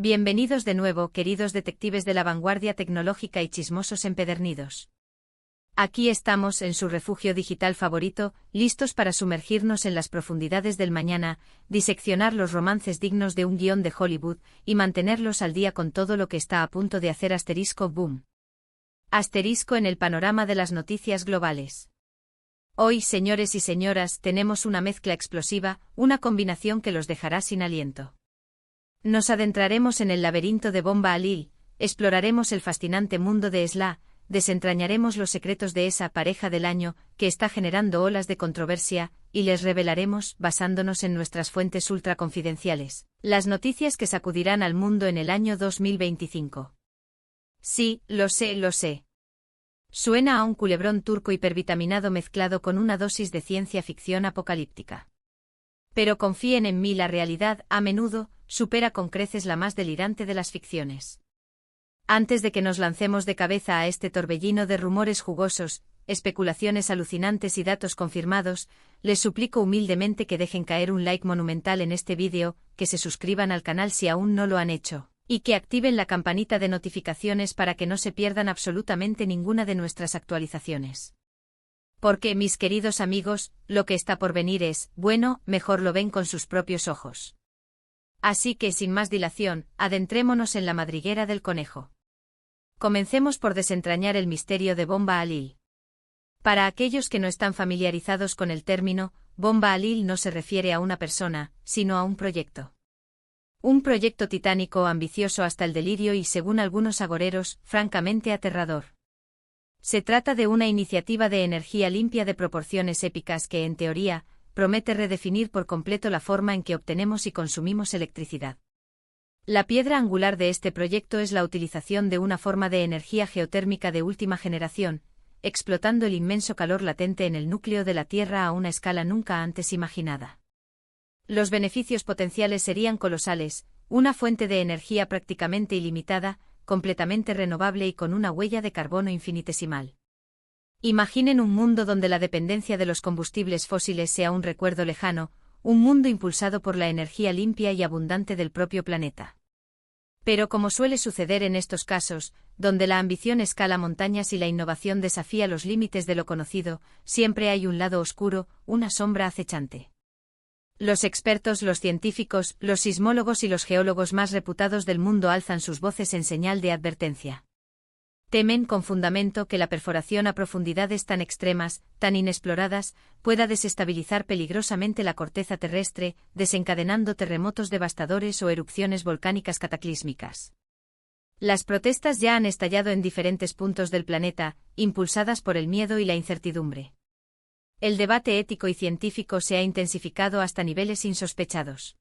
Bienvenidos de nuevo, queridos detectives de la vanguardia tecnológica y chismosos empedernidos. Aquí estamos, en su refugio digital favorito, listos para sumergirnos en las profundidades del mañana, diseccionar los romances dignos de un guión de Hollywood, y mantenerlos al día con todo lo que está a punto de hacer asterisco boom. Asterisco en el panorama de las noticias globales. Hoy, señores y señoras, tenemos una mezcla explosiva, una combinación que los dejará sin aliento. Nos adentraremos en el laberinto de Bomba Alil, exploraremos el fascinante mundo de Esla, desentrañaremos los secretos de esa pareja del año que está generando olas de controversia, y les revelaremos, basándonos en nuestras fuentes ultraconfidenciales, las noticias que sacudirán al mundo en el año 2025. Sí, lo sé, lo sé. Suena a un culebrón turco hipervitaminado mezclado con una dosis de ciencia ficción apocalíptica. Pero confíen en mí, la realidad, a menudo, supera con creces la más delirante de las ficciones. Antes de que nos lancemos de cabeza a este torbellino de rumores jugosos, especulaciones alucinantes y datos confirmados, les suplico humildemente que dejen caer un like monumental en este vídeo, que se suscriban al canal si aún no lo han hecho, y que activen la campanita de notificaciones para que no se pierdan absolutamente ninguna de nuestras actualizaciones. Porque, mis queridos amigos, lo que está por venir es, bueno, mejor lo ven con sus propios ojos. Así que, sin más dilación, adentrémonos en la madriguera del conejo. Comencemos por desentrañar el misterio de Bomba Alil. Para aquellos que no están familiarizados con el término, Bomba Alil no se refiere a una persona, sino a un proyecto. Un proyecto titánico, ambicioso hasta el delirio y, según algunos agoreros, francamente aterrador. Se trata de una iniciativa de energía limpia de proporciones épicas que, en teoría, promete redefinir por completo la forma en que obtenemos y consumimos electricidad. La piedra angular de este proyecto es la utilización de una forma de energía geotérmica de última generación, explotando el inmenso calor latente en el núcleo de la Tierra a una escala nunca antes imaginada. Los beneficios potenciales serían colosales, una fuente de energía prácticamente ilimitada, completamente renovable y con una huella de carbono infinitesimal. Imaginen un mundo donde la dependencia de los combustibles fósiles sea un recuerdo lejano, un mundo impulsado por la energía limpia y abundante del propio planeta. Pero como suele suceder en estos casos, donde la ambición escala montañas y la innovación desafía los límites de lo conocido, siempre hay un lado oscuro, una sombra acechante. Los expertos, los científicos, los sismólogos y los geólogos más reputados del mundo alzan sus voces en señal de advertencia. Temen con fundamento que la perforación a profundidades tan extremas, tan inexploradas, pueda desestabilizar peligrosamente la corteza terrestre, desencadenando terremotos devastadores o erupciones volcánicas cataclísmicas. Las protestas ya han estallado en diferentes puntos del planeta, impulsadas por el miedo y la incertidumbre. El debate ético y científico se ha intensificado hasta niveles insospechados.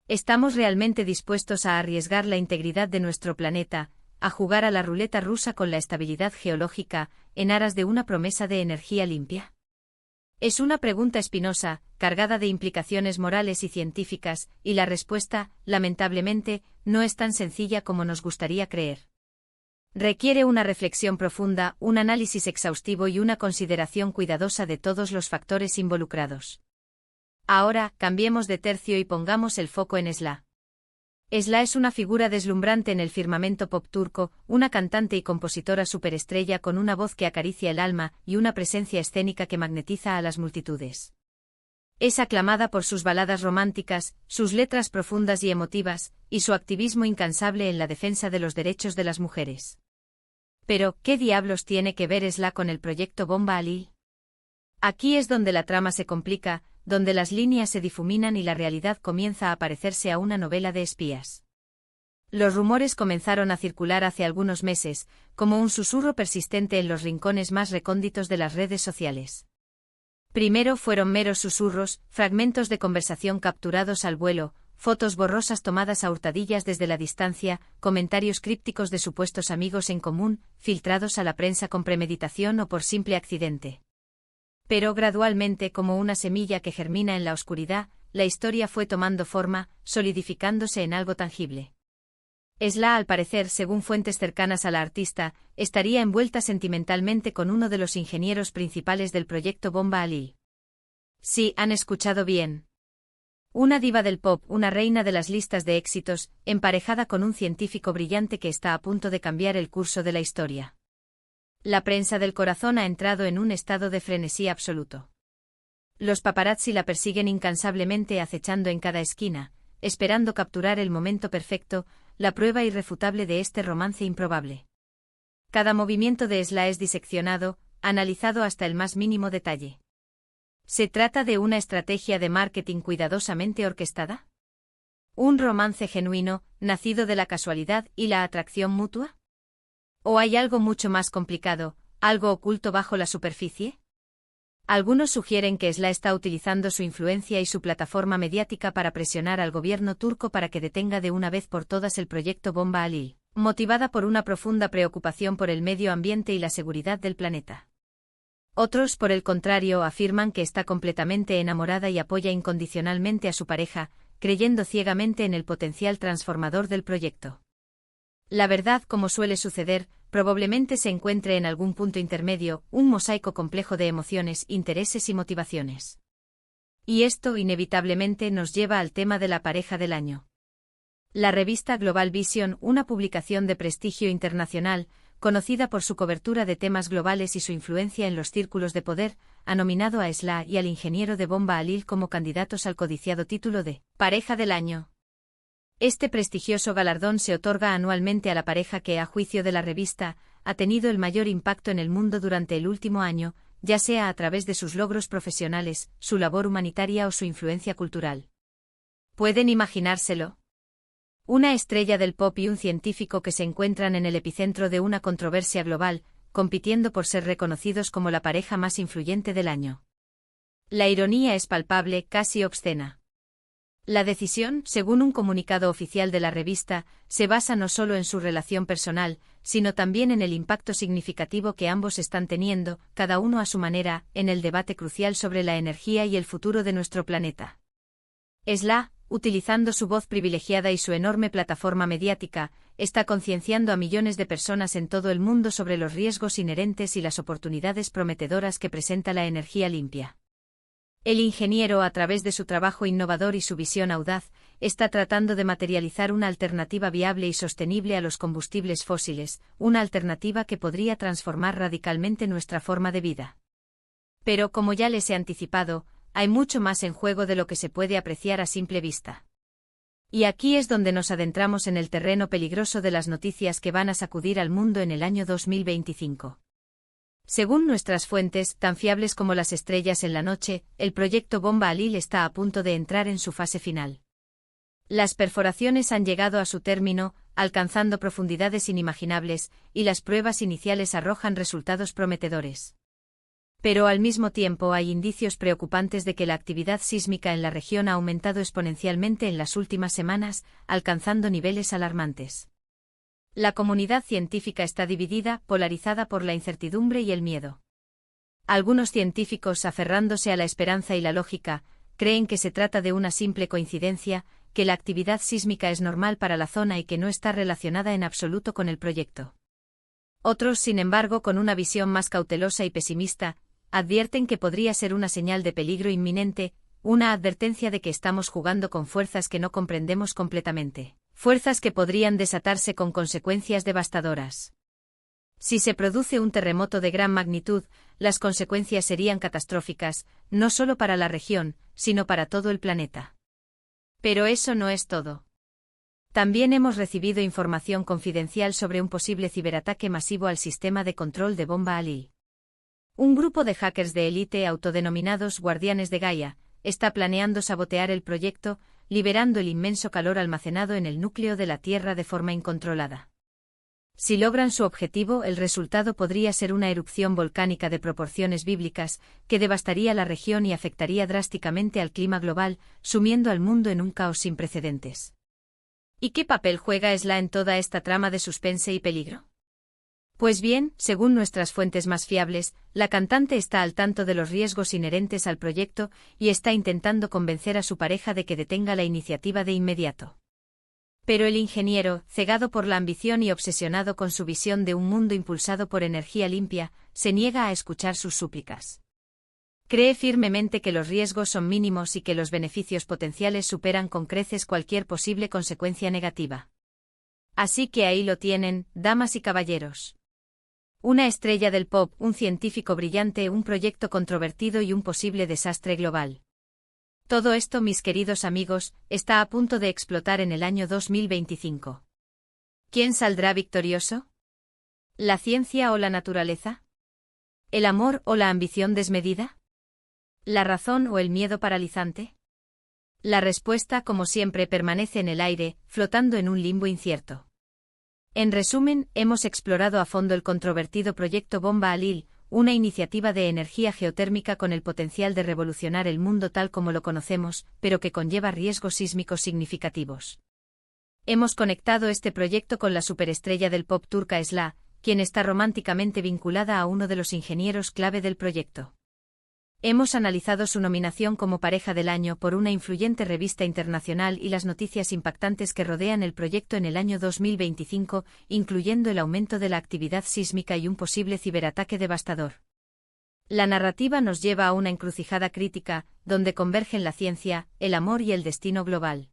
¿Estamos realmente dispuestos a arriesgar la integridad de nuestro planeta, a jugar a la ruleta rusa con la estabilidad geológica, en aras de una promesa de energía limpia? Es una pregunta espinosa, cargada de implicaciones morales y científicas, y la respuesta, lamentablemente, no es tan sencilla como nos gustaría creer. Requiere una reflexión profunda, un análisis exhaustivo y una consideración cuidadosa de todos los factores involucrados. Ahora, cambiemos de tercio y pongamos el foco en Esla. Esla es una figura deslumbrante en el firmamento pop turco, una cantante y compositora superestrella con una voz que acaricia el alma y una presencia escénica que magnetiza a las multitudes. Es aclamada por sus baladas románticas, sus letras profundas y emotivas, y su activismo incansable en la defensa de los derechos de las mujeres. Pero, ¿qué diablos tiene que ver Esla con el proyecto Bomba Alil? Aquí es donde la trama se complica, donde las líneas se difuminan y la realidad comienza a parecerse a una novela de espías. Los rumores comenzaron a circular hace algunos meses, como un susurro persistente en los rincones más recónditos de las redes sociales. Primero fueron meros susurros, fragmentos de conversación capturados al vuelo, fotos borrosas tomadas a hurtadillas desde la distancia, comentarios crípticos de supuestos amigos en común, filtrados a la prensa con premeditación o por simple accidente. Pero gradualmente, como una semilla que germina en la oscuridad, la historia fue tomando forma, solidificándose en algo tangible. Esla, al parecer, según fuentes cercanas a la artista, estaría envuelta sentimentalmente con uno de los ingenieros principales del proyecto Bomba Alil. Sí, han escuchado bien. Una diva del pop, una reina de las listas de éxitos, emparejada con un científico brillante que está a punto de cambiar el curso de la historia. La prensa del corazón ha entrado en un estado de frenesí absoluto. Los paparazzi la persiguen incansablemente acechando en cada esquina, esperando capturar el momento perfecto, la prueba irrefutable de este romance improbable. Cada movimiento de Esla es diseccionado, analizado hasta el más mínimo detalle. ¿Se trata de una estrategia de marketing cuidadosamente orquestada? ¿Un romance genuino, nacido de la casualidad y la atracción mutua? ¿O hay algo mucho más complicado, algo oculto bajo la superficie? Algunos sugieren que Esla está utilizando su influencia y su plataforma mediática para presionar al gobierno turco para que detenga de una vez por todas el proyecto Bomba Halil, motivada por una profunda preocupación por el medio ambiente y la seguridad del planeta. Otros, por el contrario, afirman que está completamente enamorada y apoya incondicionalmente a su pareja, creyendo ciegamente en el potencial transformador del proyecto. La verdad, como suele suceder, probablemente se encuentre en algún punto intermedio, un mosaico complejo de emociones, intereses y motivaciones. Y esto, inevitablemente, nos lleva al tema de la pareja del año. La revista Global Vision, una publicación de prestigio internacional, conocida por su cobertura de temas globales y su influencia en los círculos de poder, ha nominado a Esla y al ingeniero de Bomba Halil como candidatos al codiciado título de Pareja del Año. Este prestigioso galardón se otorga anualmente a la pareja que, a juicio de la revista, ha tenido el mayor impacto en el mundo durante el último año, ya sea a través de sus logros profesionales, su labor humanitaria o su influencia cultural. ¿Pueden imaginárselo? Una estrella del pop y un científico que se encuentran en el epicentro de una controversia global, compitiendo por ser reconocidos como la pareja más influyente del año. La ironía es palpable, casi obscena. La decisión, según un comunicado oficial de la revista, se basa no solo en su relación personal, sino también en el impacto significativo que ambos están teniendo, cada uno a su manera, en el debate crucial sobre la energía y el futuro de nuestro planeta. Esla, utilizando su voz privilegiada y su enorme plataforma mediática, está concienciando a millones de personas en todo el mundo sobre los riesgos inherentes y las oportunidades prometedoras que presenta la energía limpia. El ingeniero, a través de su trabajo innovador y su visión audaz, está tratando de materializar una alternativa viable y sostenible a los combustibles fósiles, una alternativa que podría transformar radicalmente nuestra forma de vida. Pero, como ya les he anticipado, hay mucho más en juego de lo que se puede apreciar a simple vista. Y aquí es donde nos adentramos en el terreno peligroso de las noticias que van a sacudir al mundo en el año 2025. Según nuestras fuentes, tan fiables como las estrellas en la noche, el proyecto Bomba Halil está a punto de entrar en su fase final. Las perforaciones han llegado a su término, alcanzando profundidades inimaginables, y las pruebas iniciales arrojan resultados prometedores. Pero al mismo tiempo hay indicios preocupantes de que la actividad sísmica en la región ha aumentado exponencialmente en las últimas semanas, alcanzando niveles alarmantes. La comunidad científica está dividida, polarizada por la incertidumbre y el miedo. Algunos científicos, aferrándose a la esperanza y la lógica, creen que se trata de una simple coincidencia, que la actividad sísmica es normal para la zona y que no está relacionada en absoluto con el proyecto. Otros, sin embargo, con una visión más cautelosa y pesimista, advierten que podría ser una señal de peligro inminente, una advertencia de que estamos jugando con fuerzas que no comprendemos completamente. Fuerzas que podrían desatarse con consecuencias devastadoras. Si se produce un terremoto de gran magnitud, las consecuencias serían catastróficas, no solo para la región, sino para todo el planeta. Pero eso no es todo. También hemos recibido información confidencial sobre un posible ciberataque masivo al sistema de control de Bomba Halil. Un grupo de hackers de élite autodenominados Guardianes de Gaia está planeando sabotear el proyecto, liberando el inmenso calor almacenado en el núcleo de la Tierra de forma incontrolada. Si logran su objetivo, el resultado podría ser una erupción volcánica de proporciones bíblicas, que devastaría la región y afectaría drásticamente al clima global, sumiendo al mundo en un caos sin precedentes. ¿Y qué papel juega Esla en toda esta trama de suspense y peligro? Pues bien, según nuestras fuentes más fiables, la cantante está al tanto de los riesgos inherentes al proyecto y está intentando convencer a su pareja de que detenga la iniciativa de inmediato. Pero el ingeniero, cegado por la ambición y obsesionado con su visión de un mundo impulsado por energía limpia, se niega a escuchar sus súplicas. Cree firmemente que los riesgos son mínimos y que los beneficios potenciales superan con creces cualquier posible consecuencia negativa. Así que ahí lo tienen, damas y caballeros. Una estrella del pop, un científico brillante, un proyecto controvertido y un posible desastre global. Todo esto, mis queridos amigos, está a punto de explotar en el año 2025. ¿Quién saldrá victorioso? ¿La ciencia o la naturaleza? ¿El amor o la ambición desmedida? ¿La razón o el miedo paralizante? La respuesta, como siempre, permanece en el aire, flotando en un limbo incierto. En resumen, hemos explorado a fondo el controvertido proyecto Bomba Alil, una iniciativa de energía geotérmica con el potencial de revolucionar el mundo tal como lo conocemos, pero que conlleva riesgos sísmicos significativos. Hemos conectado este proyecto con la superestrella del pop turca Esla, quien está románticamente vinculada a uno de los ingenieros clave del proyecto. Hemos analizado su nominación como pareja del año por una influyente revista internacional y las noticias impactantes que rodean el proyecto en el año 2025, incluyendo el aumento de la actividad sísmica y un posible ciberataque devastador. La narrativa nos lleva a una encrucijada crítica, donde convergen la ciencia, el amor y el destino global.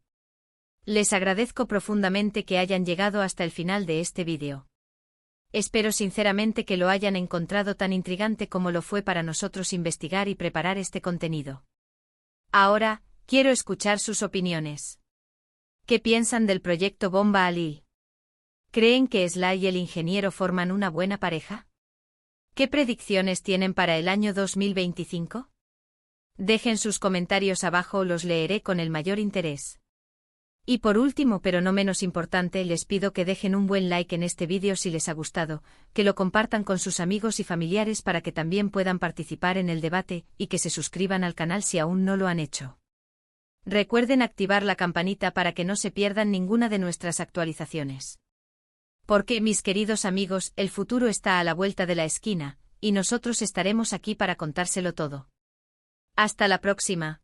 Les agradezco profundamente que hayan llegado hasta el final de este vídeo. Espero sinceramente que lo hayan encontrado tan intrigante como lo fue para nosotros investigar y preparar este contenido. Ahora, quiero escuchar sus opiniones. ¿Qué piensan del proyecto Bomba Alil? ¿Creen que Esla y el ingeniero forman una buena pareja? ¿Qué predicciones tienen para el año 2025? Dejen sus comentarios abajo, los leeré con el mayor interés. Y por último, pero no menos importante, les pido que dejen un buen like en este vídeo si les ha gustado, que lo compartan con sus amigos y familiares para que también puedan participar en el debate, y que se suscriban al canal si aún no lo han hecho. Recuerden activar la campanita para que no se pierdan ninguna de nuestras actualizaciones. Porque, mis queridos amigos, el futuro está a la vuelta de la esquina, y nosotros estaremos aquí para contárselo todo. Hasta la próxima.